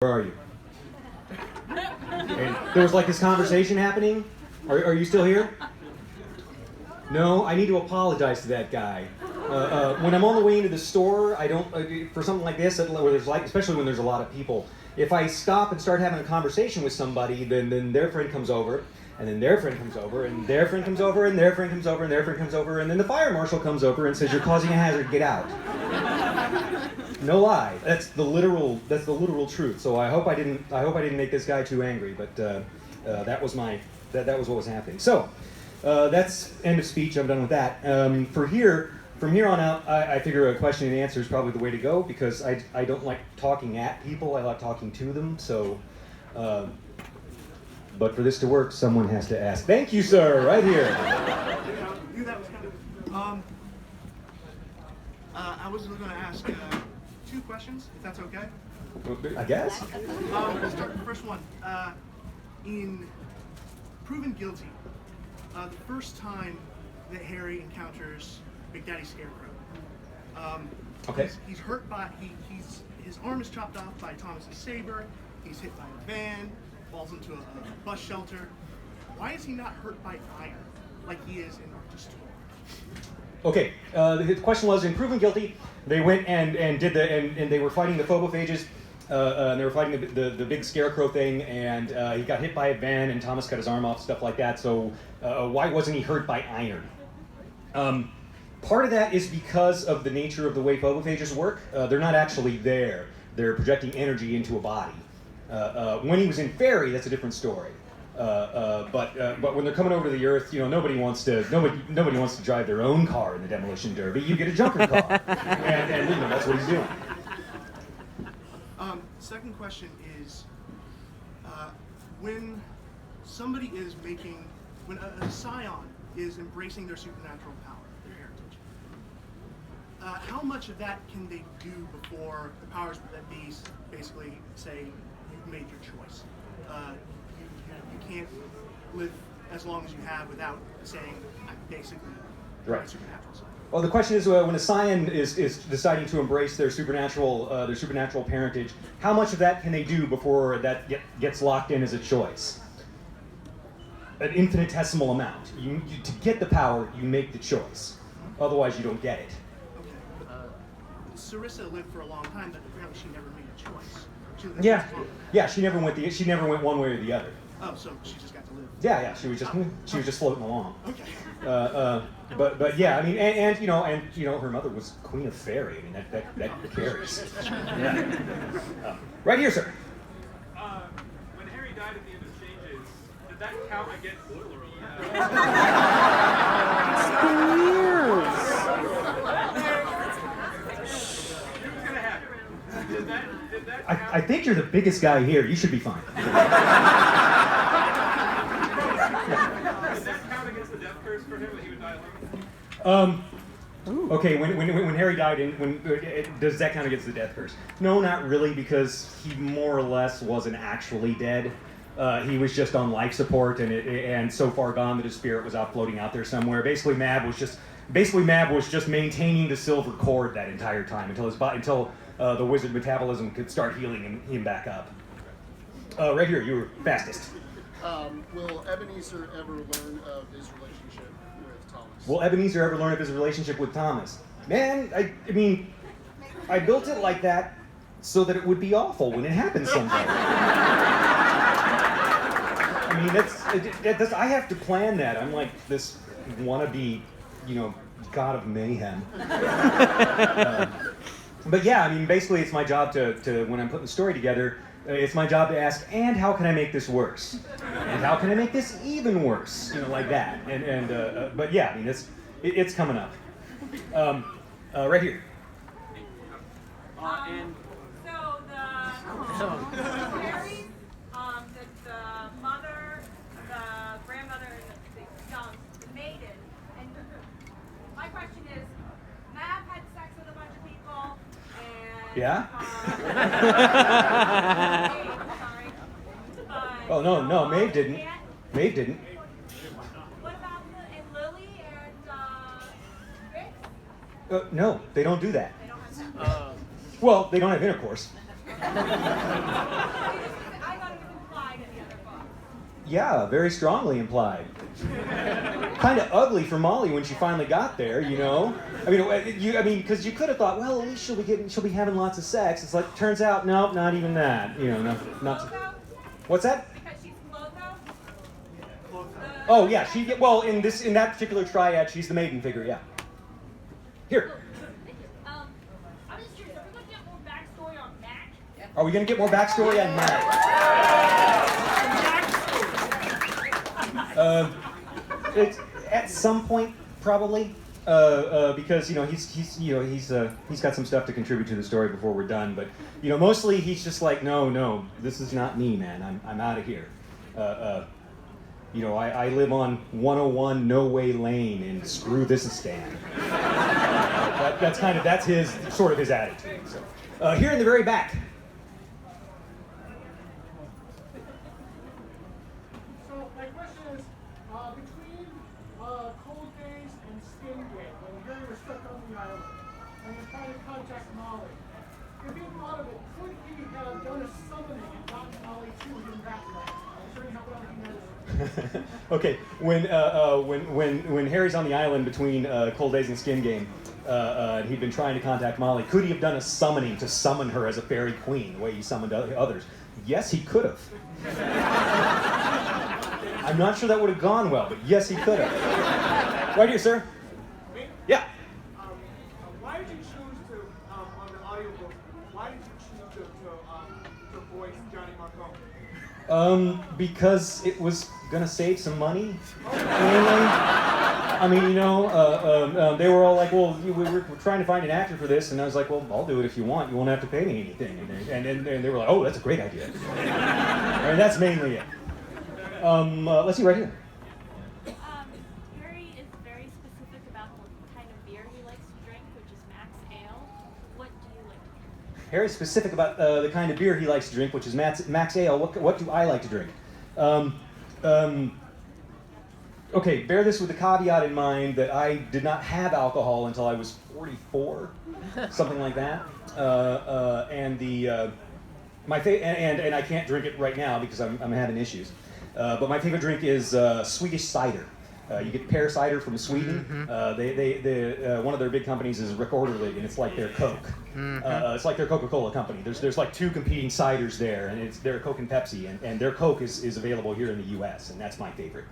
Where are you? And there was like this conversation happening. Are you still here? No, I need to apologize to that guy. When I'm on the way into the store, I don't, for something like this, where there's like, especially when there's a lot of people, if I stop and start having a conversation with somebody, then their friend comes over, and then their friend comes over, and their friend comes over, and their friend comes over, and their friend comes over, and then the fire marshal comes over and says, "You're causing a hazard, get out." No lie. That's the literal truth. So I hope I didn't make this guy too angry, but that was what was happening. So that's end of speech. I'm done with that. From here on out, I figure a question and answer is probably the way to go, because I don't like talking at people. I like talking to them. So, but for this to work, someone has to ask. Thank you, sir. Right here. Knew that was coming. I was going to ask 2 questions, if that's okay. I guess. Let's start with the first one. In Proven Guilty, the first time that Harry encounters Big Daddy Scarecrow, Okay. he's hurt by his arm is chopped off by Thomas's saber. He's hit by a van, falls into a bus shelter. Why is he not hurt by iron like he is in Arctis 2? Okay, the question was, in Proven Guilty, they went and they were fighting the phobophages, and they were fighting the big scarecrow thing, and he got hit by a van, and Thomas cut his arm off, stuff like that. So why wasn't he hurt by iron? Part of that is because of the nature of the way phobophages work. They're not actually there. They're projecting energy into a body. When he was in Fairy, that's a different story. But when they're coming over to the Earth, nobody wants to drive their own car in the demolition derby. You get a junker car, and that's what he's doing. Second question is, when somebody is when a scion is embracing their supernatural power, their heritage, how much of that can they do before the powers that be basically say, "You've made your choice"? You can't live as long as you have without saying, "I'm basically right. supernatural side." Well, the question is, when a scion is deciding to embrace their supernatural parentage, how much of that can they do before that gets locked in as a choice? An infinitesimal amount. To get the power, you make the choice. Otherwise, you don't get it. Okay. Sarissa lived for a long time, but apparently she never made a choice. Yeah. She never went one way or the other. Oh, so she just got to live. Yeah. She was just floating along. Okay. But yeah, I mean, and her mother was Queen of Fairy. I mean, that carries. Yeah. Right here, sir. When Harry died at the end of Changes, did that count against the? I think you're the biggest guy here. You should be fine. Did that count against the death curse for him that he would die alone? Okay, when Harry died, does that count against the death curse? No, not really, because he more or less wasn't actually dead. He was just on life support, and so far gone that his spirit was out floating out there somewhere. Basically, Mab was just maintaining the silver cord that entire time until the wizard metabolism could start healing him back up. Right here, you were fastest. Will Ebenezer ever learn of his relationship with Thomas? Will Ebenezer ever learn of his relationship with Thomas? Man, I mean, I built it like that so that it would be awful when it happens someday. I mean, that's I have to plan that. I'm like this wannabe, god of mayhem. But yeah, I mean, basically, it's my job to when I'm putting the story together, it's my job to ask, and how can I make this worse? And how can I make this even worse? Like that. But yeah, I mean, it's coming up. Right here. Harry's, the mother, the grandmother, and the maiden. And my question is, Mab had sex with a bunch of people, and Yeah? sorry. Oh no, Maeve didn't. Maeve didn't. What about Lily and Rick? No, they don't do that. They don't have sex. Well, they don't have intercourse. I thought it was implied in the other book. Yeah, very strongly implied. Kind of ugly for Molly when she finally got there, you know. Because you could have thought, well, at least she'll be having lots of sex. It's like, turns out, nope, not even that. You know, not. Clotho? What's that? Because she's Clotho? Oh yeah, in that particular triad, she's the maiden figure. Yeah. Here. I'm just curious, are we going to get more backstory on Mac? Are we gonna get more backstory on Mac? It's at some point probably. Because he's got some stuff to contribute to the story before we're done. But mostly he's just like, no, this is not me, man. I'm out of here. I live on 101 No Way Lane and screw this Stan. That's his sort of his attitude. So here in the very back. So my question is, between Cold Days and Skin Game, when Harry was stuck on the island and was trying to contact Molly, if he thought of it, could he have done a summoning and gotten Molly to him that way? Considering how well he knows her. Okay, when Harry's on the island between Cold Days and Skin Game, and he'd been trying to contact Molly, could he have done a summoning to summon her as a fairy queen, the way he summoned others? Yes, he could have. I'm not sure that would have gone well, but yes, he could have. Right here, sir. Me? Yeah. Why did you choose to, on the audiobook, why did you choose to voice Johnny Marcone? Because it was gonna save some money, mainly. They were all like, well, we're trying to find an actor for this, and I was like, well, I'll do it if you want. You won't have to pay me anything. And they were like, oh, that's a great idea. That's mainly it. Let's see right here. Harry is very specific about the kind of beer he likes to drink, which is Max Ale. What do you like to drink? Harry's specific about the kind of beer he likes to drink, which is Max Ale. What do I like to drink? Okay, bear this with the caveat in mind that I did not have alcohol until I was 44, something like that. And I can't drink it right now because I'm having issues. But my favorite drink is Swedish cider. You get pear cider from Sweden. One of their big companies is Rekorderlig, and it's like their Coke. It's like their Coca-Cola company. There's like two competing ciders there, and they're Coke and Pepsi, and their Coke is available here in the U.S., and that's my favorite.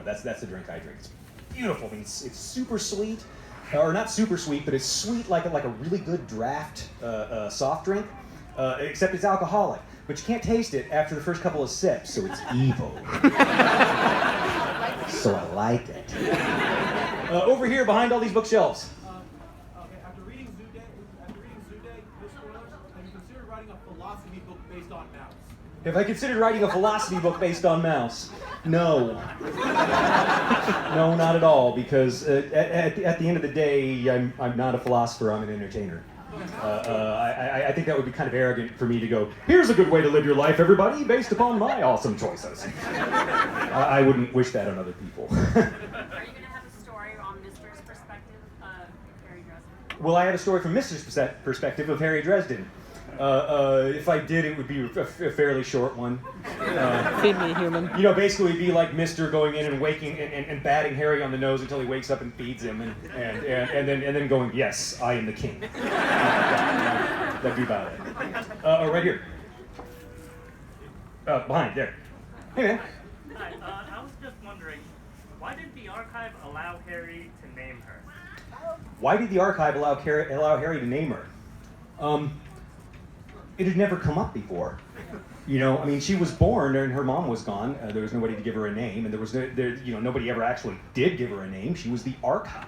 That's the drink I drink. It's beautiful. I mean, it's super sweet, or not super sweet, but it's sweet like a really good draft soft drink, except it's alcoholic. But you can't taste it after the first couple of sips, so it's evil. So I like it. Over here, behind all these bookshelves. After reading Zoo Day, no spoilers, have you considered writing a philosophy book based on mouse? Have I considered writing a philosophy book based on mouse? No. No, not at all, because at the end of the day, I'm not a philosopher, I'm an entertainer. I think that would be kind of arrogant for me to go, here's a good way to live your life, everybody, based upon my awesome choices. I wouldn't wish that on other people. Are you going to have a story on Mr.'s perspective of Harry Dresden? Will I have a story from Mr.'s perspective of Harry Dresden? If I did, it would be a fairly short one. Feed me, human. Basically it'd be like Mr. going in and waking and batting Harry on the nose until he wakes up and feeds him, and then going, yes, I am the king. That'd be about it. Right here. Behind, there. Hey, man. Hi, I was just wondering, why did the archive allow Harry to name her? Why did the archive allow Harry to name her? It had never come up before. She was born and her mom was gone. There was nobody to give her a name, and nobody ever actually did give her a name. She was the archive.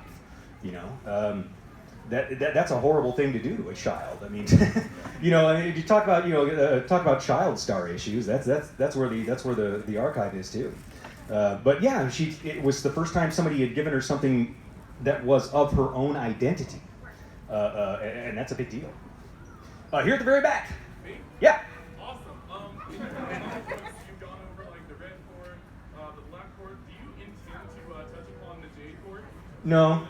That's a horrible thing to do to a child. I mean, if you talk about child star issues, that's where the archive is too. But yeah, it was the first time somebody had given her something that was of her own identity, and that's a big deal. Here at the very back. Me? Yeah. Awesome. You've gone over like the red cord, the black cord. Do you intend to touch upon the jade cord? No.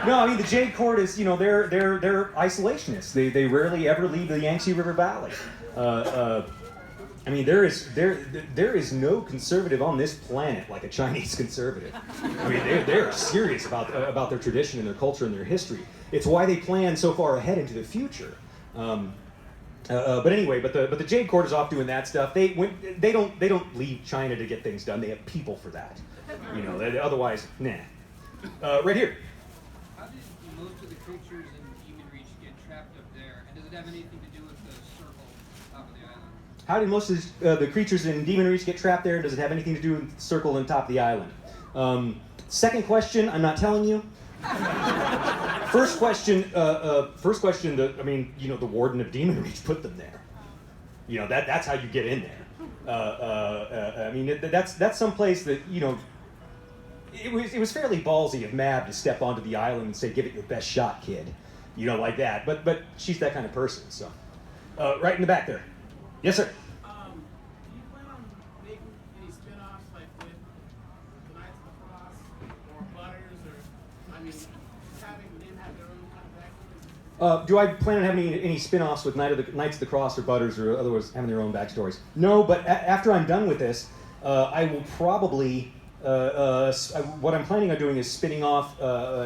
No, I mean the Jade Court is, they're isolationists. They rarely ever leave the Yangtze River Valley. I mean there is no conservative on this planet like a Chinese conservative. I mean they're serious about their tradition and their culture and their history. It's why they plan so far ahead into the future. But anyway, the Jade Court is off doing that stuff. They don't leave China to get things done. They have people for that. Otherwise, nah. Right here. How did most of the creatures in Demon Reach get trapped up there? And does it have anything to do with the circle on top of the island? How did most of the creatures in Demon Reach get trapped there? Does it have anything to do with the circle on top of the island? Second question, I'm not telling you. First question. The warden of Demon Reach put them there. That's how you get in there. That's some place that It was fairly ballsy of Mab to step onto the island and say, "Give it your best shot, kid," like that. But she's that kind of person. So, right in the back there. Yes, sir. Do you plan on making any spin-offs like with the Knights of the Cross or Butters, or having them have their own kind of backstories? Do I plan on having any spin-offs with Knights of the Cross or Butters or otherwise having their own backstories? No, but after I'm done with this, I will probably. What I'm planning on doing is spinning off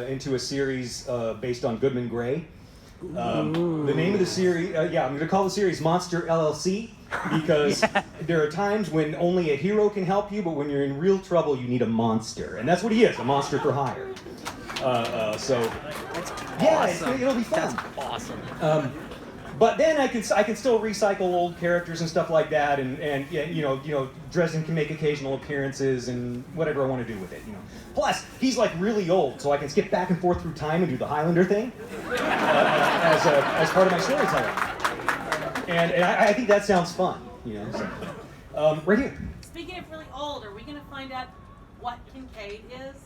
into a series based on Goodman Gray. The name of the series, I'm going to call the series Monster LLC because there are times when only a hero can help you, but when you're in real trouble, you need a monster, and that's what he is, a monster for hire. It'll be fun. That's awesome. But then I can still recycle old characters and stuff like that, and Dresden can make occasional appearances and whatever I want to do with it. Plus, he's like really old, so I can skip back and forth through time and do the Highlander thing as part of my storytelling. And I think that sounds fun. Right here. Speaking of really old, are we going to find out what Kincaid is?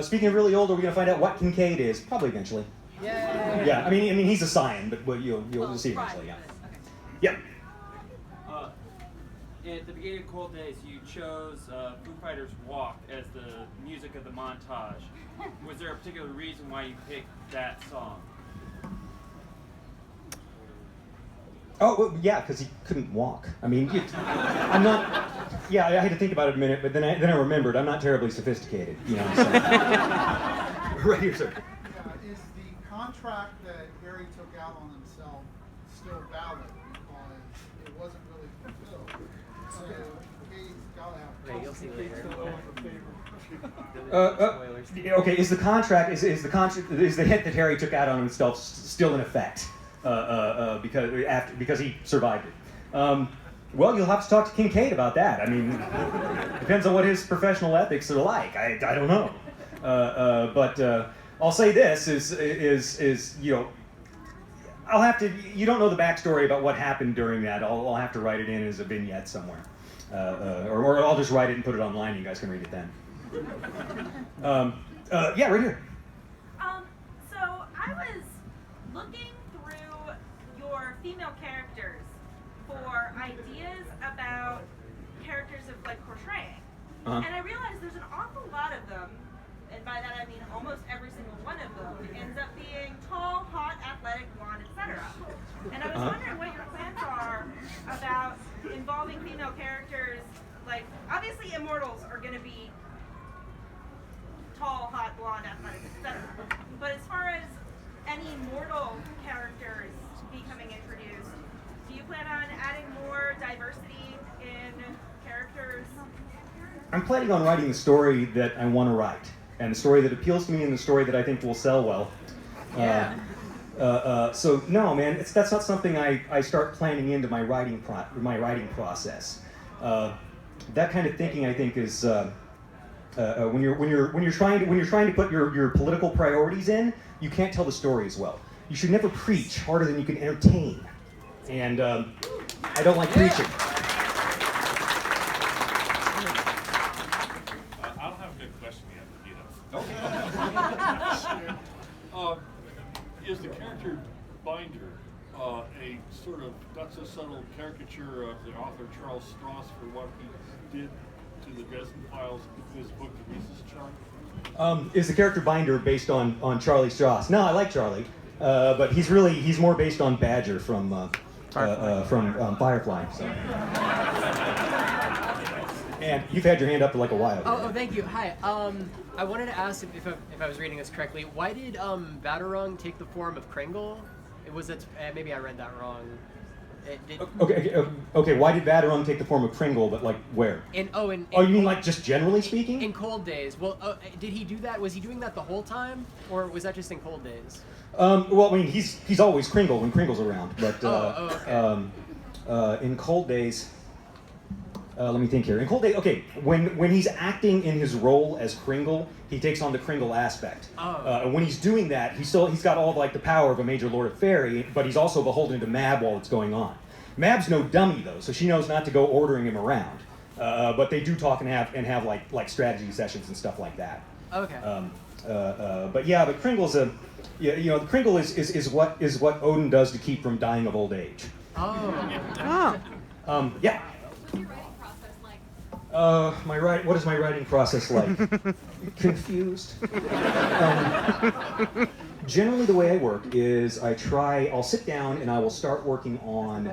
Speaking of really old, are we going to find out what Kincaid is? Probably eventually. Yay. Yeah, I mean he's a scion, but you'll see eventually. Yeah. Okay. Yep. At the beginning of Cold Days, you chose Foo Fighters' Walk as the music of the montage. Was there a particular reason why you picked that song? Oh, well, yeah, because he couldn't walk. I'm not. Yeah, I had to think about it a minute, but then I remembered I'm not terribly sophisticated. So. Right here, sir. Is the contract that Harry took out on himself still valid because it wasn't really fulfilled? So he's got to have. Right, you'll see later. Okay, is the hit that Harry took out on himself still in effect? Because he survived it. Well, you'll have to talk to Kincaid about that. Depends on what his professional ethics are like. I don't know. But I'll say this is I'll have to. You don't know the backstory about what happened during that. I'll have to write it in as a vignette somewhere, or I'll just write it and put it online. You guys can read it then. Yeah, right here. So I was looking through your female characters for ideas about characters of portraying, and I realized there's an awful lot of them, and by that I mean almost every single one of them ends up being tall, hot, athletic, blonde, etc. And I was wondering what your plans are about involving female characters. Obviously, immortals are going to be tall, hot, blonde, athletic, etc. But as far as any mortal characters becoming introduced, do you plan on adding more diversity in characters? I'm planning on writing the story that I want to write, and the story that appeals to me, and the story that I think will sell well. So no, man, that's not something I start planning into my writing process. That kind of thinking, I think, is when you're trying to put your political priorities in, you can't tell the story as well. You should never preach harder than you can entertain, and I don't like preaching. I don't have a good question yet, either. Okay. Is the character Binder a sort of not so subtle caricature of the author Charles Stross for what he did to the Dresden Files in this book, The Rhesus Charm? Is the character Binder based on Charlie Strauss? No, I like Charlie, but he's more based on Badger from Firefly. So. And you've had your hand up for like a while. Oh, thank you. Hi. I wanted to ask if I was reading this correctly. Why did Batarang take the form of Kringle? Maybe I read that wrong. Okay. Why did Batarang take the form of Kringle? But like where? You mean like just generally speaking? In Cold Days. Well, did he do that? Was he doing that the whole time, or was that just in Cold Days? Well, I mean, he's always Kringle when Kringle's around, but okay. In Cold Days, let me think here. In Cold Days, okay, when he's acting in his role as Kringle, he takes on the Kringle aspect. And when he's doing that, he's got all like the power of a major Lord of Fairy, but he's also beholden to Mab while it's going on. Mab's no dummy though, so she knows not to go ordering him around. But they do talk and have like strategy sessions and stuff like that. Okay. But Kringle's the Kringle is what Odin does to keep from dying of old age. Oh. Yeah. What is my writing process like? Confused. Generally, the way I work is I'll sit down and I will start working on,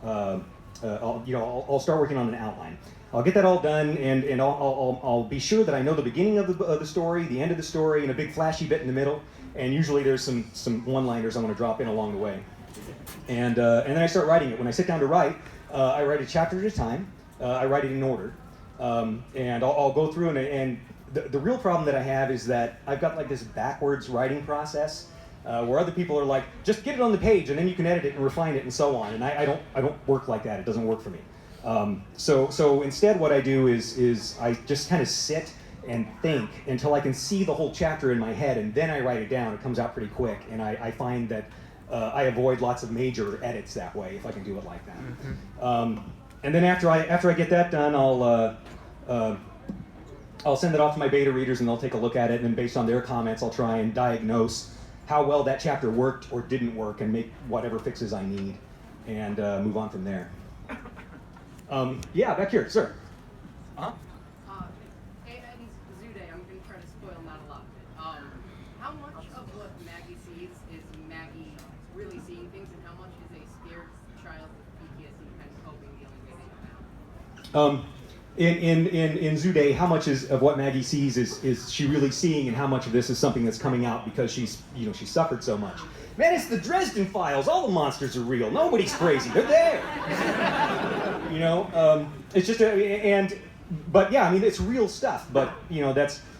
I'll start working on an outline. I'll get that all done, and I'll be sure that I know the beginning of the story, the end of the story, and a big flashy bit in the middle. And usually there's some one-liners I'm going to drop in along the way. And then I start writing it. When I sit down to write, I write a chapter at a time. I write it in order. And I'll go through and the real problem that I have is that I've got like this backwards writing process where other people are like, just get it on the page and then you can edit it and refine it and so on. And I don't work like that. It doesn't work for me. So instead what I do is I just kind of sit and think until I can see the whole chapter in my head, and then I write it down. It comes out pretty quick, and I find that I avoid lots of major edits that way if I can do it like that. Mm-hmm. And then after I get that done, I'll send it off to my beta readers, and they'll take a look at it, and then based on their comments, I'll try and diagnose how well that chapter worked or didn't work, and make whatever fixes I need, and move on from there. Yeah, back here, sir. Uh-huh. And Zude, I'm going to try to spoil not a lot of it. How much of what Maggie sees is Maggie really seeing things, and how much is a scared child with PTSD kind of coping the only way they know how? In Zude, how much of what Maggie sees is she really seeing, and how much of this is something that's coming out because she's suffered so much? Man, it's the Dresden Files. All the monsters are real. Nobody's crazy. They're there. It's just but yeah, I mean, it's real stuff. But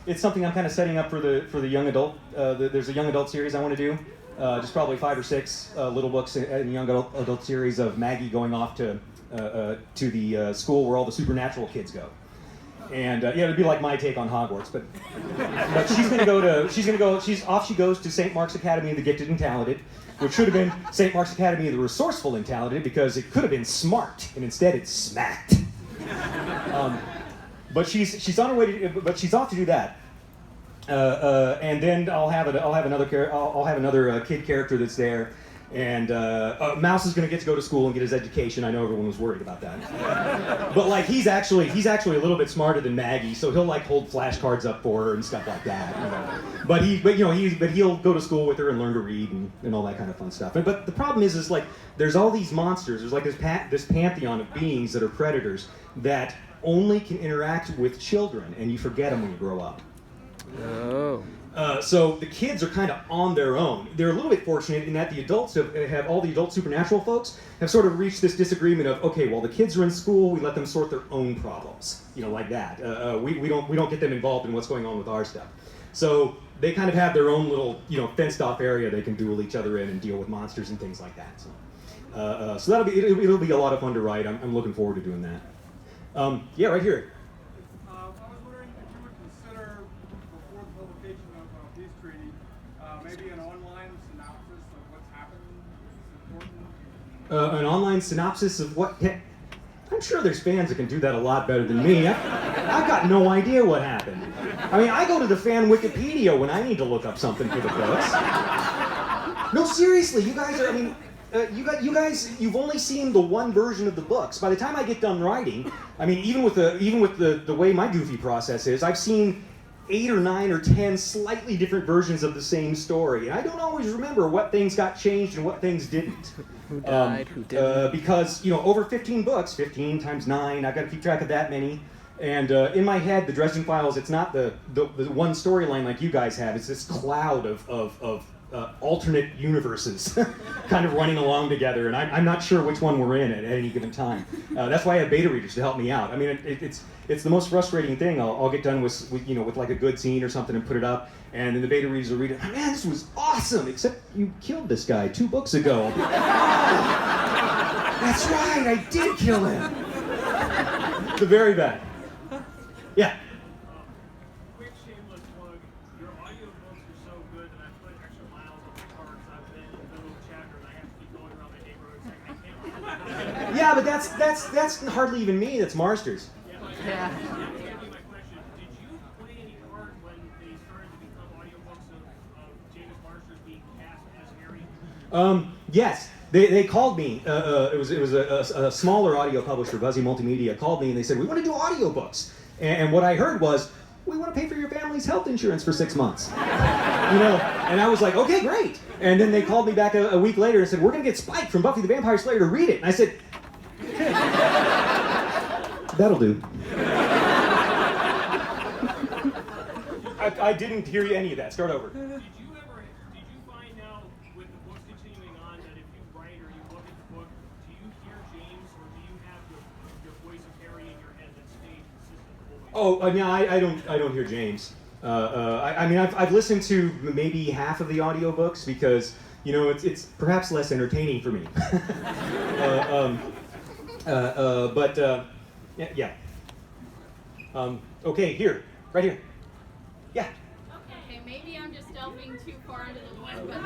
it's something I'm kind of setting up for the young adult. There's a young adult series I want to do. Just probably 5 or 6 little books in a young adult series of Maggie going off to the school where all the supernatural kids go. And it'd be like my take on Hogwarts, but she goes to St. Mark's Academy of the Gifted and Talented, which should have been St. Mark's Academy of the Resourceful and Talented, because it could have been smart, and instead it's smacked. But she's on her way but she's off to do that. And then I'll have another kid character that's there. And Mouse is going to go to school and get his education. I know everyone was worried about that, but like he's actually a little bit smarter than Maggie, so he'll like hold flashcards up for her and stuff like that. But he'll go to school with her and learn to read and all that kind of fun stuff. But the problem is like there's all these monsters. There's like this pantheon of beings that are predators that only can interact with children, and you forget them when you grow up. Oh. So the kids are kind of on their own. They're a little bit fortunate in that the adults have all the adult supernatural folks have sort of reached this disagreement of, okay, well, the kids are in school, we let them sort their own problems, like that. We don't get them involved in what's going on with our stuff. So they kind of have their own little fenced off area they can duel each other in and deal with monsters and things like that. So it'll be a lot of fun to write. I'm looking forward to doing that. Yeah, right here. Maybe an online synopsis of what's happened is important? An online synopsis of what? I'm sure there's fans that can do that a lot better than me. I've got no idea what happened. I mean, I go to the fan Wikipedia when I need to look up something for the books. No, seriously, you guys are, you guys, you've only seen the one version of the books. By the time I get done writing, I mean, even with the way my goofy process is, I've seen 8 or 9 or 10 slightly different versions of the same story. And I don't always remember what things got changed and what things didn't. Who died, who didn't. Because, over 15 books, 15 times 9, I've got to keep track of that many. And in my head, the Dresden Files, it's not the one storyline like you guys have. It's this cloud of alternate universes kind of running along together, and I'm not sure which one we're in at any given time. That's why I have beta readers to help me out. I mean, it's the most frustrating thing. I'll get done with like a good scene or something and put it up, and then the beta readers will read it. Man, this was awesome, except you killed this guy 2 books ago. That's right, I did kill him. The very bad. Yeah. Quick shameless plug. Your audiobooks are so good that I put extra miles on the cards. I've been in the middle of a chapter and I have to keep going around my neighborhood saying I can't. Yeah, but that's hardly even me. That's Marsters. Yeah. That was gonna be my question. Did you play any part when they started to become audiobooks of James Marsters being cast as Harry? Yes. They called me. It was a smaller audio publisher, Buzzy Multimedia, called me and they said, we want to do audiobooks. And what I heard was, we want to pay for your family's health insurance for 6 months. And I was like, okay, great. And then they called me back a week later and said, we're going to get Spike from Buffy the Vampire Slayer to read it. And I said, that'll do. I didn't hear any of that. Start over. Did you find out with the books continuing on that if you write or you look at the book, do you hear James or do you have your voice of Harry in your head that stays consistent the whole way? Oh, no, I don't hear James. I mean, I've listened to maybe half of the audiobooks because, it's perhaps less entertaining for me. Yeah. Okay, here, right here. Yeah. Okay, maybe I'm just delving too far into the web, but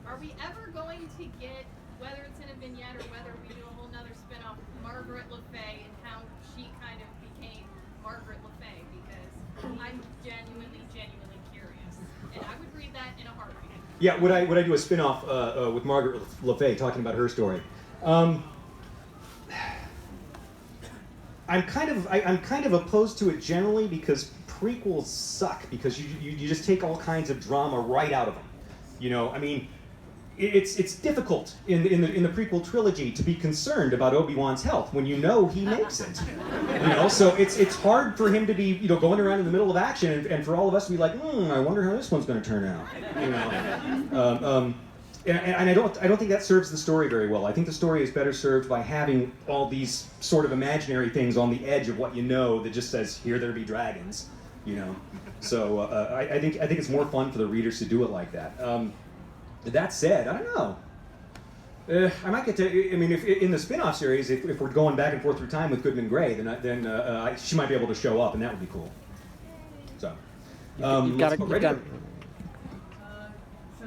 are we ever going to get, whether it's in a vignette or whether we do a whole nother spin-off, Margaret Le Fay and how she kind of became Margaret Le Fay? Because I'm genuinely curious, and I would read that in a heartbeat. Yeah, would I do a spin-off with Margaret Le Fay talking about her story? I'm kind of opposed to it generally because prequels suck because you just take all kinds of drama right out of them. I mean, it's difficult in the prequel trilogy to be concerned about Obi-Wan's health when he makes it. So it's hard for him to be going around in the middle of action and for all of us to be like, I wonder how this one's going to turn out. And I don't think that serves the story very well. I think the story is better served by having all these sort of imaginary things on the edge of what that just says, here there be dragons, So I think it's more fun for the readers to do it like that. That said, I don't know. I might get to. I mean, if in the spin-off series, if we're going back and forth through time with Goodman Gray, then she might be able to show up, and that would be cool. So, you got it. So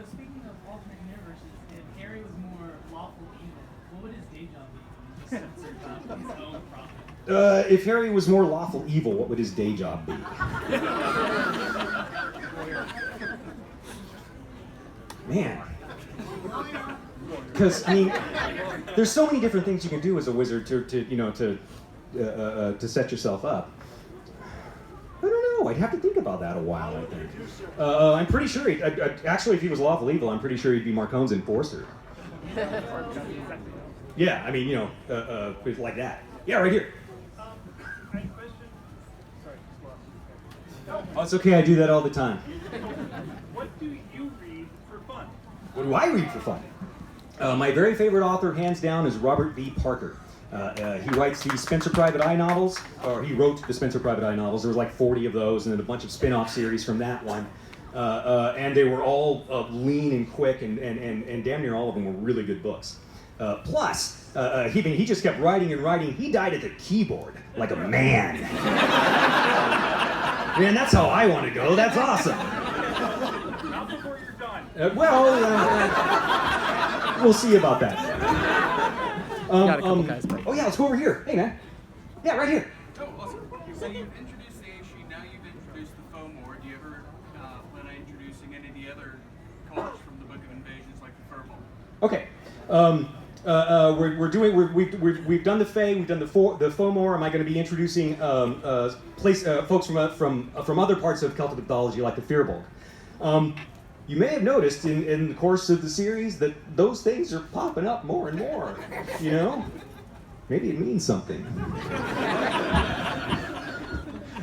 speaking of alternate universes, if Harry was more lawful evil, what would his day job be? Just censored about his own profit. If Harry was more lawful evil, what would his day job be? Man. Because I mean, there's so many different things you can do as a wizard to set yourself up. I don't know. I'd have to think about that a while. I think. I'm pretty sure. Actually, if he was lawful evil, I'm pretty sure he'd be Marcone's enforcer. Yeah, I mean, like that. Yeah, right here. Oh, it's okay. I do that all the time. What do you read for fun? What do I read for fun? My very favorite author, hands down, is Robert V. Parker. He writes the Spencer Private Eye novels, or he wrote the Spencer Private Eye novels. There was like 40 of those, and then a bunch of spin-off series from that one. And they were all lean and quick, and damn near all of them were really good books. Plus, he just kept writing and writing. He died at the keyboard like a man. Man, that's how I want to go. That's awesome. Not before you're done. We'll see about that. Got a couple guys. Oh yeah, let's go over here. Hey man. Yeah, right here. Oh, awesome. So you've introduced the Aishi, now you've introduced the Fomor. Do you ever plan on introducing any of the other cards from the Book of Okay. We've done the Fae, we've done the Fomor. Am I going to be introducing folks from other parts of Celtic mythology, like the Firbolg? You may have noticed in the course of the series that those things are popping up more and more. You know, maybe it means something.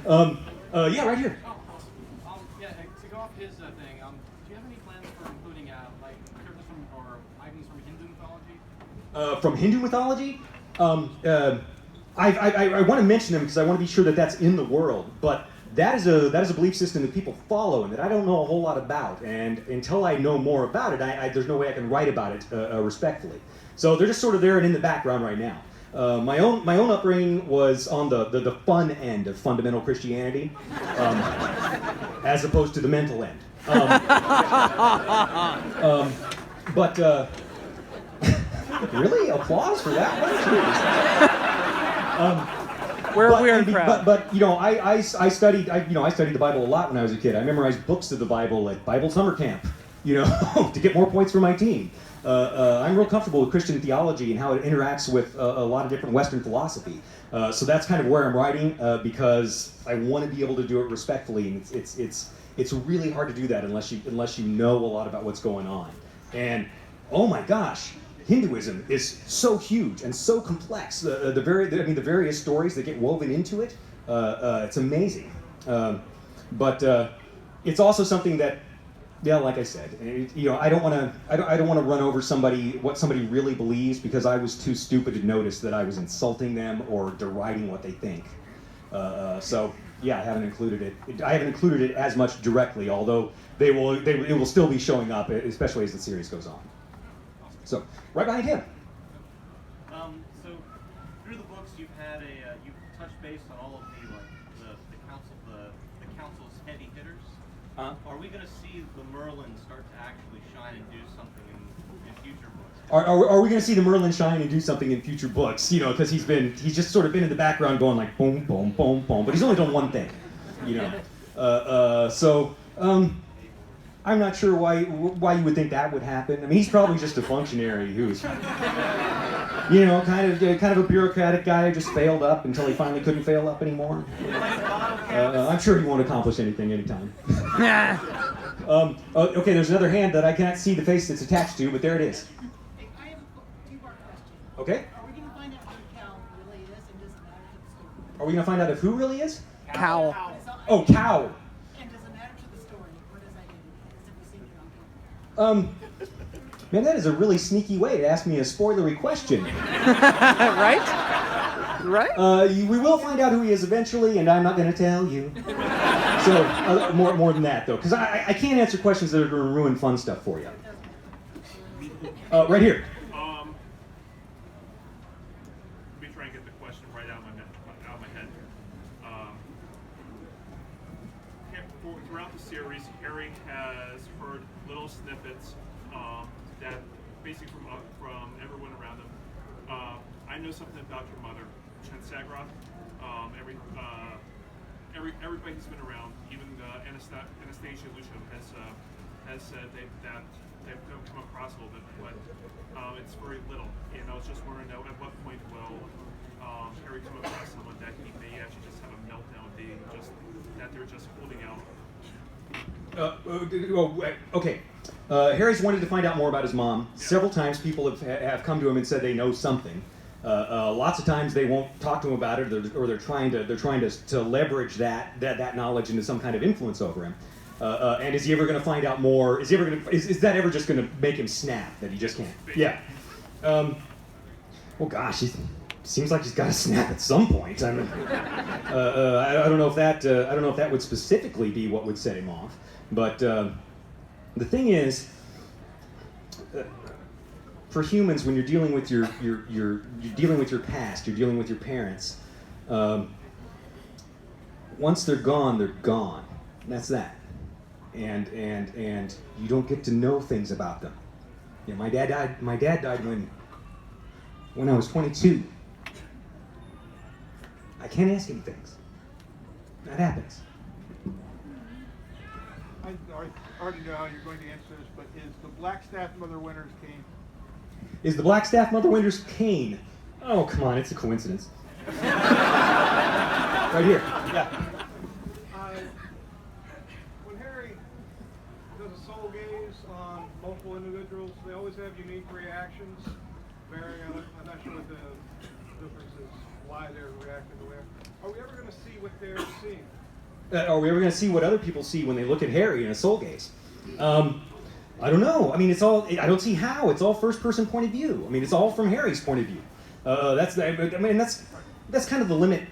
Yeah, right here. Yeah, to go off his thing, do you have any plans for including like characters from or items from Hindu mythology? From Hindu mythology, I want to mention them because I want to be sure that that's in the world. But that is a belief system that people follow and that I don't know a whole lot about. And until I know more about it, there's no way I can write about it respectfully. So they're just sort of there and in the background right now. My own upbringing was on the fun end of fundamental Christianity, as opposed to the mental end. But really, applause for that one? We're proud. But you know, I studied the Bible a lot when I was a kid. I memorized books of the Bible at Bible summer camp, you know, to get more points for my team. I'm real comfortable with Christian theology and how it interacts with a lot of different Western philosophy. So that's kind of where I'm writing because I want to be able to do it respectfully, and it's really hard to do that unless you know a lot about what's going on. And oh my gosh, Hinduism is so huge and so complex. The various stories that get woven into it, it's amazing. But it's also something that, yeah, like I said, you know, I don't want to run over what somebody really believes because I was too stupid to notice that I was insulting them or deriding what they think. So yeah, I haven't included it. I haven't included it as much directly, although it will still be showing up, especially as the series goes on. So right behind him. So through the books, you've touched base on all of the council's heavy hitters. Are we going to see the Merlin start to actually shine and do something in future books? Are we going to see the Merlin shine and do something in future books? You know, because he's just sort of been in the background going like boom, boom, boom, boom, but he's only done one thing. You know, I'm not sure why you would think that would happen. I mean, he's probably just a functionary who's, you know, kind of a bureaucratic guy who just failed up until he finally couldn't fail up anymore. I'm sure he won't accomplish anything anytime. Okay, there's another hand that I cannot see the face that's attached to, but there it is. I have a two-part question. Okay. Are we going to find out who Cal really is and does it matter to the story? Are we going to find out if who really is? Cow. Oh, Cow. And does it matter to the story what his identity is if we see it on camera? Man, that is a really sneaky way to ask me a spoilery question. Right? Right? We will find out who he is eventually, and I'm not going to tell you. So, more than that, though, because I can't answer questions that are going to ruin fun stuff for you. Right here. Let me try and get the question right out of my head. Throughout the series, Harry has heard little snippets that basically from everyone around him. I know something about your mother, Chansagroth. Everybody who's been around, even Anastasia Lucian has said that they've come across a little bit, but it's very little. And I was just wondering at what point will Harry come across someone that he may actually just have a meltdown, being just that they're just holding out. Okay. Harry's wanted to find out more about his mom. Several times people have come to him and said they know something. Lots of times they won't talk to him about it, or they're trying to leverage that knowledge into some kind of influence over him. And is he ever going to find out more? Is that ever just going to make him snap that he just can't? Yeah. Well, gosh, seems like he's got to snap at some point. I mean, I don't know if that would specifically be what would set him off. But the thing is, for humans, when you're dealing with you're dealing with your past, you're dealing with your parents. Once they're gone, they're gone. And that's that. And you don't get to know things about them. You know, my dad died when I was 22. I can't ask him things. That happens. I already know how you're going to answer this, but is the Black Staff Mother Winter's Cane Is the black staff Mother Winter's cane? Oh, come on, it's a coincidence. Right here. Yeah. When Harry does a soul gaze on multiple individuals, they always have unique reactions. Varying, I'm not sure what the difference is, why they're reacting the way. Are we ever going to see what they're seeing? Are we ever going to see what other people see when they look at Harry in a soul gaze? I don't know. I mean, I don't see how. It's all first-person point of view. I mean, it's all from Harry's point of view. That's kind of the limit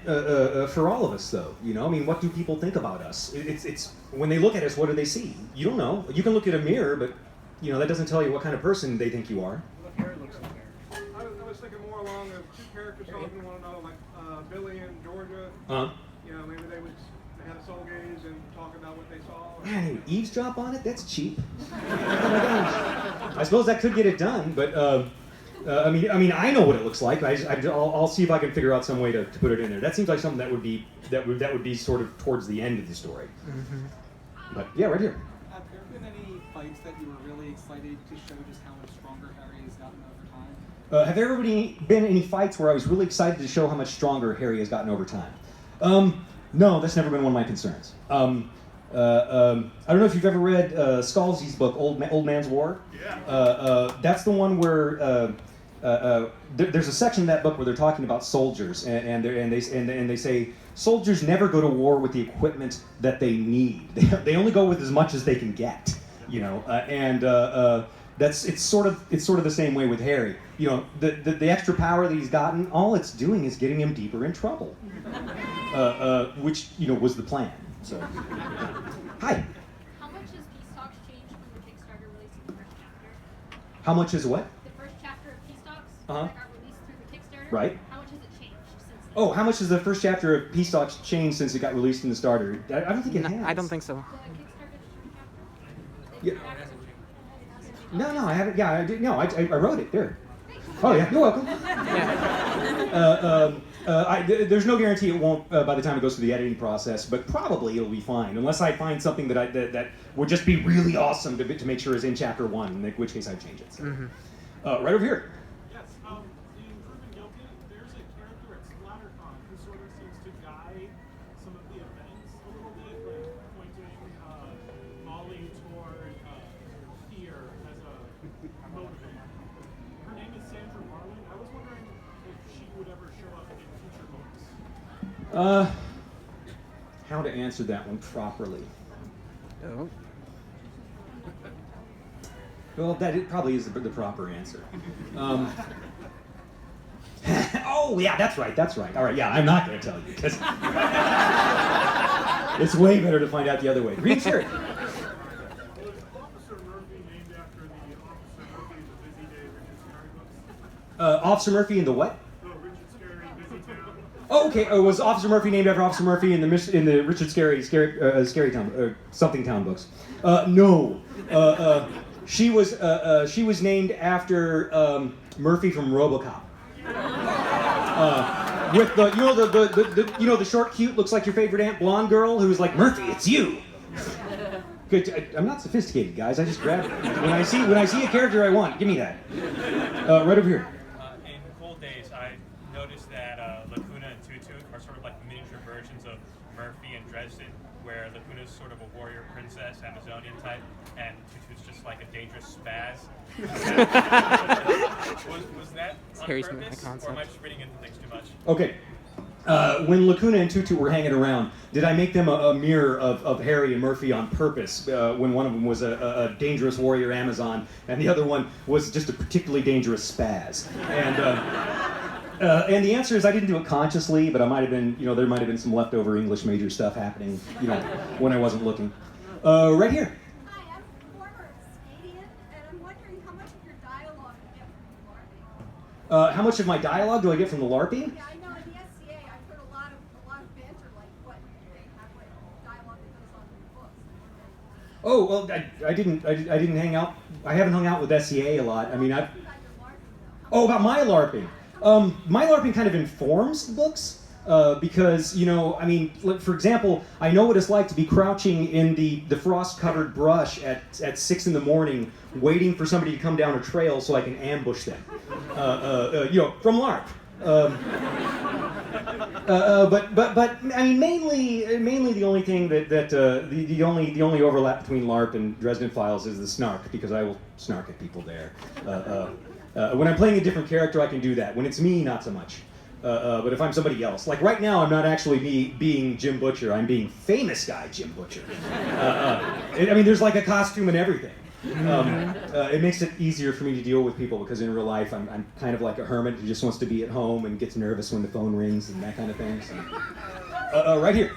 for all of us, though. You know, I mean, what do people think about us? It's when they look at us, what do they see? You don't know. You can look at a mirror, but you know that doesn't tell you what kind of person they think you are. I was thinking more along of two characters talking to one another, like Billy and Georgia. You know, maybe they had a soul gaze and talk about what they saw. Man, eavesdrop on it? That's cheap. Oh my gosh. I suppose that could get it done, but I mean, I know what it looks like. I'll see if I can figure out some way to put it in there. That seems like something that would be sort of towards the end of the story. Mm-hmm. But yeah, right here. Have there been any fights that you were really excited to show just how much stronger Harry has gotten over time? Have there ever been any fights where I was really excited to show how much stronger Harry has gotten over time? No, that's never been one of my concerns. I don't know if you've ever read Scalzi's book, Old Man's War. Yeah. That's the one where there's a section in that book where they're talking about soldiers, and they say soldiers never go to war with the equipment that they need. They only go with as much as they can get. You know, it's sort of the same way with Harry. You know, the extra power that he's gotten, all it's doing is getting him deeper in trouble, which was the plan. So, hi. How much has Peace Talks changed from the Kickstarter release in the first chapter? How much is what? The first chapter of Peace Talks Uh-huh. that got released through the Kickstarter. Right. How much has it changed since then? Oh, how much has the first chapter of Peace Talks changed since it got released in the starter? I don't think it has. I don't think so. Yeah. No, I haven't. Yeah, I did. No, I wrote it there. Oh yeah, you're welcome. There's no guarantee it won't by the time it goes through the editing process, but probably it'll be fine, unless I find something that would just be really awesome to make sure is in chapter 1, in which case I'd change it. So. Right over here. Yes, in Urban Yoken, there's a character at SplatterCon who sort of seems to guide some of the events a little bit, like pointing Molly toward fear as a motivator. Her name is Sandra Marlin. I was wondering if she would ever show up in future books. How to answer that one properly? Oh. Well, it probably is the proper answer. Oh, yeah, that's right. All right, yeah, I'm not going to tell you, because it's way better to find out the other way. Green shirt. Was Officer Murphy named after the Officer Murphy in the Busy Day Richard Scarry books? Officer Murphy in the what? The Richard Scarry Busy Town. Oh, okay. Was Officer Murphy named after Officer Murphy in the Richard Scary Town something Town books? No. She was named after Murphy from RoboCop. With the short, cute, looks like your favorite Aunt blonde girl who's like, Murphy, it's you. Good. I'm not sophisticated, guys. I just grab it when I see a character I want. Give me that. Right over here. In Cold Days, I noticed that Lacuna and Tutu are sort of like miniature versions of Murphy and Dresden, where Lacuna's sort of a warrior princess, Amazonian type, and Tutu's just like a dangerous spaz. was that on Harry's purpose, concept. or am I just reading into things too much? Okay. When Lacuna and Tutu were hanging around, did I make them a mirror of Harry and Murphy on purpose? When one of them was a dangerous warrior Amazon, and the other one was just a particularly dangerous spaz. And the answer is I didn't do it consciously, but I might have been, there might have been some leftover English major stuff happening, when I wasn't looking. Right here. Hi, I'm a former Canadian, and I'm wondering how much of your dialogue you get from the LARPing. How much of my dialogue do I get from the LARPing? Yeah, I know in the SCA I've heard a lot of banter, like what they have, what dialogue that goes on in the books. Oh well, I didn't hang out. I haven't hung out with SCA a lot. I mean, about my LARPing. My LARPing kind of informs the books. Because, I mean, for example, I know what it's like to be crouching in the frost-covered brush at 6 in the morning, waiting for somebody to come down a trail so I can ambush them. From LARP. But I mean, mainly the only thing the only overlap between LARP and Dresden Files is the snark, because I will snark at people there. When I'm playing a different character, I can do that. When it's me, not so much. But if I'm somebody else, like right now, I'm not actually being Jim Butcher. I'm being famous guy Jim Butcher. I mean, there's like a costume and everything. It makes it easier for me to deal with people because in real life, I'm kind of like a hermit who just wants to be at home and gets nervous when the phone rings and that kind of thing. So. Right here.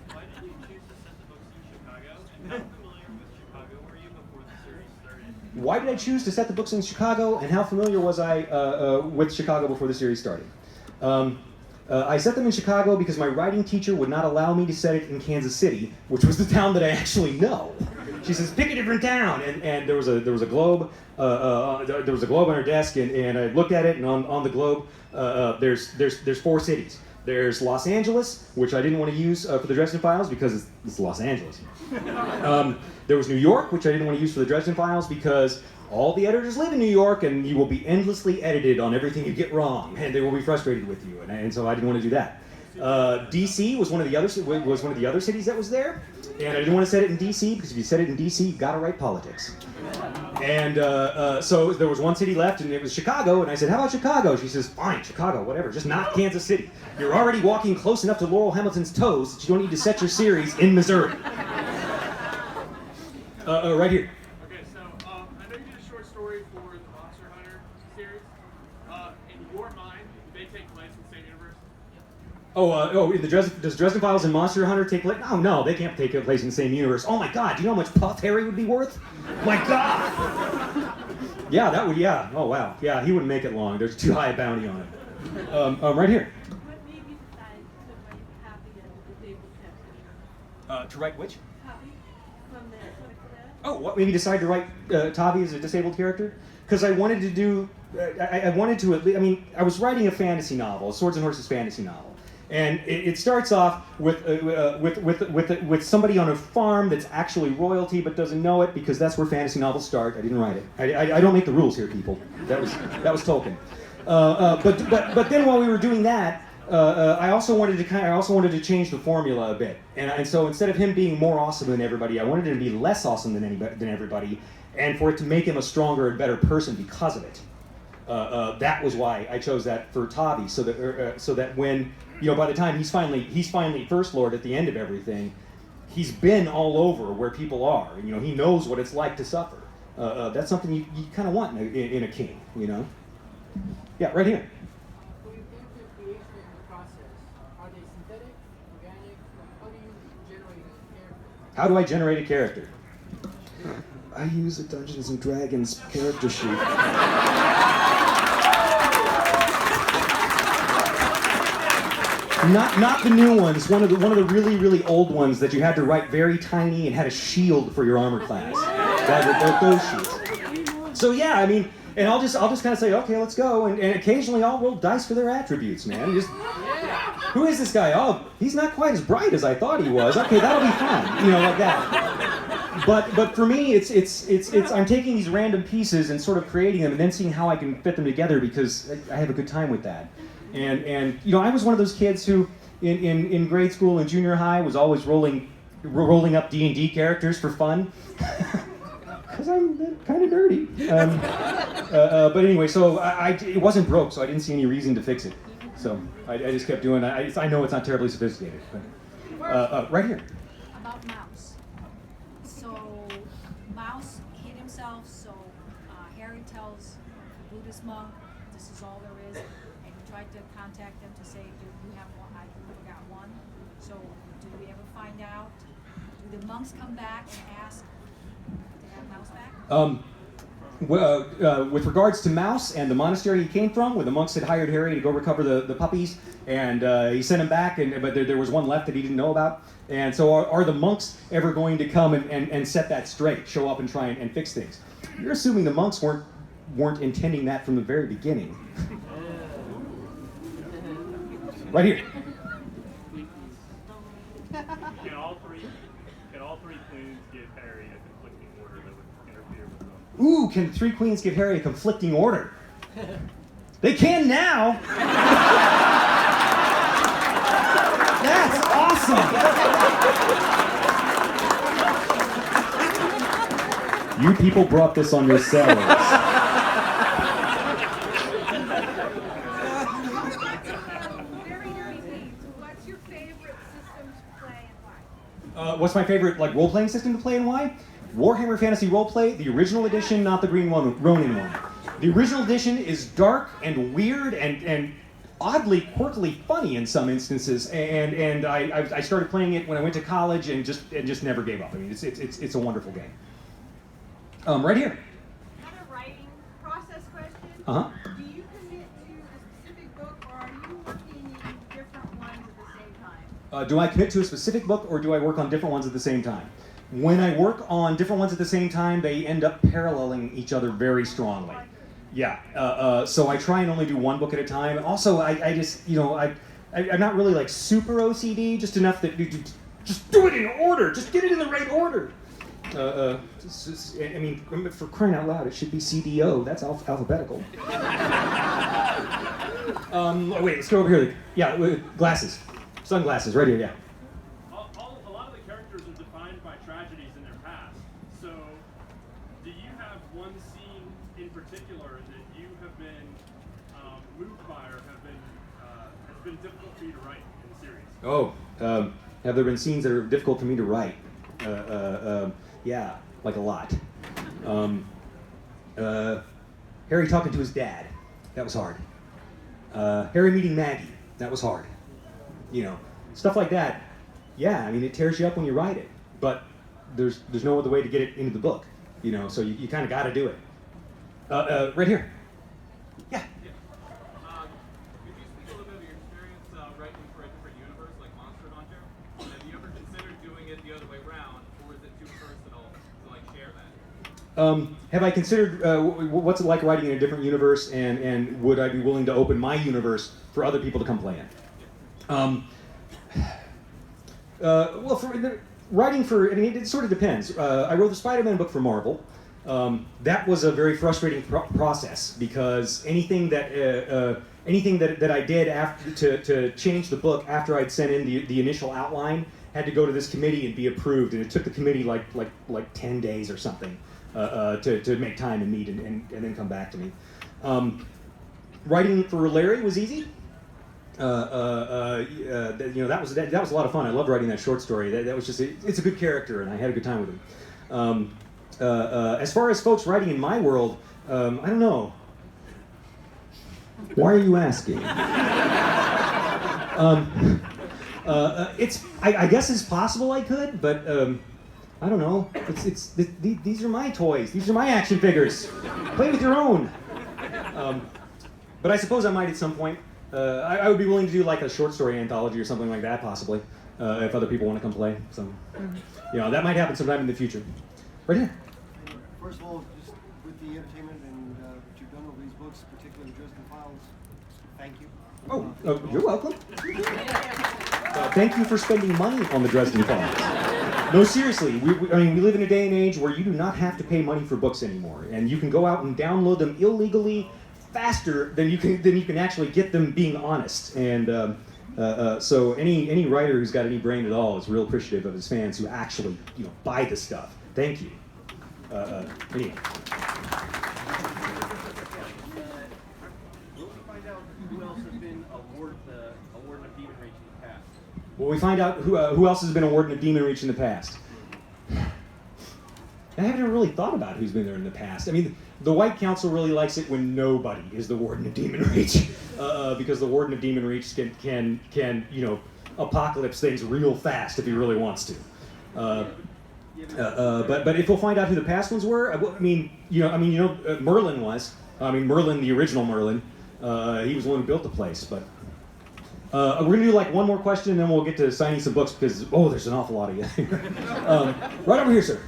Why did you choose to set the books in Chicago? And how familiar with Chicago were you before the series started? Why did I choose to set the books in Chicago, and how familiar was I with Chicago before the series started? I set them in Chicago because my writing teacher would not allow me to set it in Kansas City, which was the town that I actually know. She says, pick a different town, and there was a globe. There was a globe on her desk, and I looked at it, and on the globe, there's 4 cities. There's Los Angeles, which I didn't want to use for the Dresden Files because it's Los Angeles. There was New York, which I didn't want to use for the Dresden Files because all the editors live in New York, and you will be endlessly edited on everything you get wrong, and they will be frustrated with you, and so I didn't want to do that. DC was one of the other cities that was there, and I didn't want to set it in DC because if you set it in DC, you gotta write politics. And so there was one city left, and it was Chicago, and I said, how about Chicago? She says, fine, Chicago, whatever, just not Kansas City. You're already walking close enough to Laurel Hamilton's toes that you don't need to set your series in Missouri. Right here. Okay, so I know you did a short story for the Monster Hunter series. In your mind, do they take place in the same universe? Does Dresden Files and Monster Hunter take place? Oh no, they can't take place in the same universe. Oh my God, do you know how much Puff Harry would be worth? My God! Yeah, that would, yeah. Oh wow, yeah, he wouldn't make it long. There's too high a bounty on him. Right here. What made you decide to write Copy as the disabled character? To write which? Copy from the Oh, what made me decide to write Tavi as a disabled character? Because I wanted to do, I wanted to at least, I mean, I was writing a fantasy novel, a Swords and Horses fantasy novel. And it starts off with somebody on a farm that's actually royalty but doesn't know it because that's where fantasy novels start. I didn't write it. I don't make the rules here, people. That was Tolkien. But then while we were doing that, I also wanted to change the formula a bit. And so instead of him being more awesome than everybody, I wanted him to be less awesome than everybody, and for it to make him a stronger and better person because of it. That was why I chose that for Tavi, so that when, by the time he's finally First Lord at the end of everything, he's been all over where people are. He knows what it's like to suffer. That's something you kind of want in a king, Yeah, right here. When you do the creation process, are they synthetic, organic? How do you generate a character? How do I generate a character? I use a Dungeons and Dragons character sheet. Not the new ones. One of the really old ones that you had to write very tiny and had a shield for your armor class. Those sheets. So yeah, I mean, and I'll just kind of say, okay, let's go, and occasionally I'll roll dice for their attributes, man. Who is this guy? Oh, he's not quite as bright as I thought he was. Okay, that'll be fun, like that. But for me, it's I'm taking these random pieces and sort of creating them, and then seeing how I can fit them together because I have a good time with that. And I was one of those kids who, in grade school and junior high, was always rolling up D&D characters for fun. Because I'm kind of dirty. But anyway, so it wasn't broke, so I didn't see any reason to fix it. So I just kept doing it. I know it's not terribly sophisticated. But, right here. About Mouse. So Mouse hid himself, so Harry tells the Buddhist monk, this is all there is, and he tried to contact them to say, do you have one? I got one. So do we ever find out? Do the monks come back and ask to have Mouse back? With regards to Mouse and the monastery he came from, where the monks had hired Harry to go recover the puppies, and he sent him back, but there was one left that he didn't know about. And so are the monks ever going to come and set that straight, show up and try and fix things? You're assuming the monks weren't intending that from the very beginning. Right here. all three queens give Harry a conflicting order that would interfere with them? Ooh, can three queens give Harry a conflicting order? They can now! That's awesome! You people brought this on yourselves. What's your favorite system to play and why? What's my favorite role-playing system to play and why? Warhammer Fantasy Roleplay, the original edition, not the Green Ronin one. The original edition is dark and weird and oddly, quirkily funny in some instances, and I started playing it when I went to college and just never gave up. I mean, it's a wonderful game. Right here. Another writing process question. Uh-huh. Do you commit to a specific book, or are you working in different ones at the same time? Do I commit to a specific book, or do I work on different ones at the same time? When I work on different ones at the same time, they end up paralleling each other very strongly. Yeah, so I try and only do one book at a time. Also, I just, I'm not really super OCD, just enough that just do it in order, just get it in the right order. I mean, for crying out loud, it should be CDO, that's alphabetical. Wait, let's go over here. Yeah, glasses, sunglasses, right here, yeah. A lot of the characters are defined by tragedies in their past. So, do you have one scene in particular that you have been moved by or has been difficult for you to write in the series? Oh, have there been scenes that are difficult for me to write? Yeah, like a lot. Harry talking to his dad, that was hard. Harry meeting Maggie, that was hard. Stuff like that. Yeah, I mean, it tears you up when you write it, but there's no other way to get it into the book, so you kind of got to do it. Right here. Could you speak a little bit of your experience writing for a different universe like Monster Hunter? Have you ever considered doing it the other way around, or is it too personal to share that? Have I considered what's it like writing in a different universe, and would I be willing to open my universe for other people to come play in? Well, writing for, I mean, it sort of depends. I wrote the Spider-Man book for Marvel. That was a very frustrating process because anything that I did after to change the book after I'd sent in the initial outline had to go to this committee and be approved, and it took the committee like 10 days or something to make time and meet and then come back to me. Writing for Larry was easy. That was a lot of fun. I loved writing that short story. That was just it's a good character, and I had a good time with him. As far as folks writing in my world, I don't know. Why are you asking? I guess it's possible I could, but I don't know. These are my toys. These are my action figures. Play with your own. But I suppose I might at some point. I would be willing to do a short story anthology or something like that, possibly, if other people want to come play. So, that might happen sometime in the future. Right here. First of all, just with the entertainment and what you've done over these books, particularly the Dresden Files, thank you. You're welcome. Thank you for spending money on the Dresden Files. No, seriously, we live in a day and age where you do not have to pay money for books anymore, and you can go out and download them illegally faster than you can actually get them being honest. And so any writer who's got any brain at all is real appreciative of his fans who actually buy the stuff. Thank you. Anyway. Will we find out who else has been awarded a Demon Reach in the past? Will we find out who else has been awarded a Demon Reach in the past? I haven't really thought about who's been there in the past. I mean, the White Council really likes it when nobody is the Warden of Demon Reach, because the Warden of Demon Reach can apocalypse things real fast if he really wants to. But if we'll find out who the past ones were, Merlin was. Merlin, the original Merlin, he was the one who built the place. But we're gonna do one more question, and then we'll get to signing some books because there's an awful lot of you. Right over here, sir.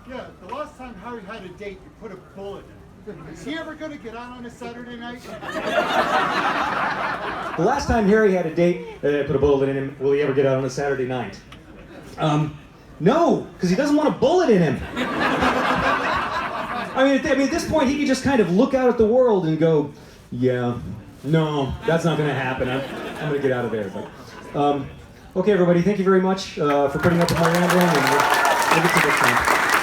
Yeah, the last time Harry had a date, you put a bullet in it. Is he ever going to get out on a Saturday night? The last time Harry had a date, put a bullet in him, will he ever get out on a Saturday night? No, because he doesn't want a bullet in him. I mean, at this point, he could just kind of look out at the world and go, yeah, no, that's not going to happen. I'm going to get out of there. But, okay, everybody, thank you very much for putting up with my rambling, and we'll get to this time.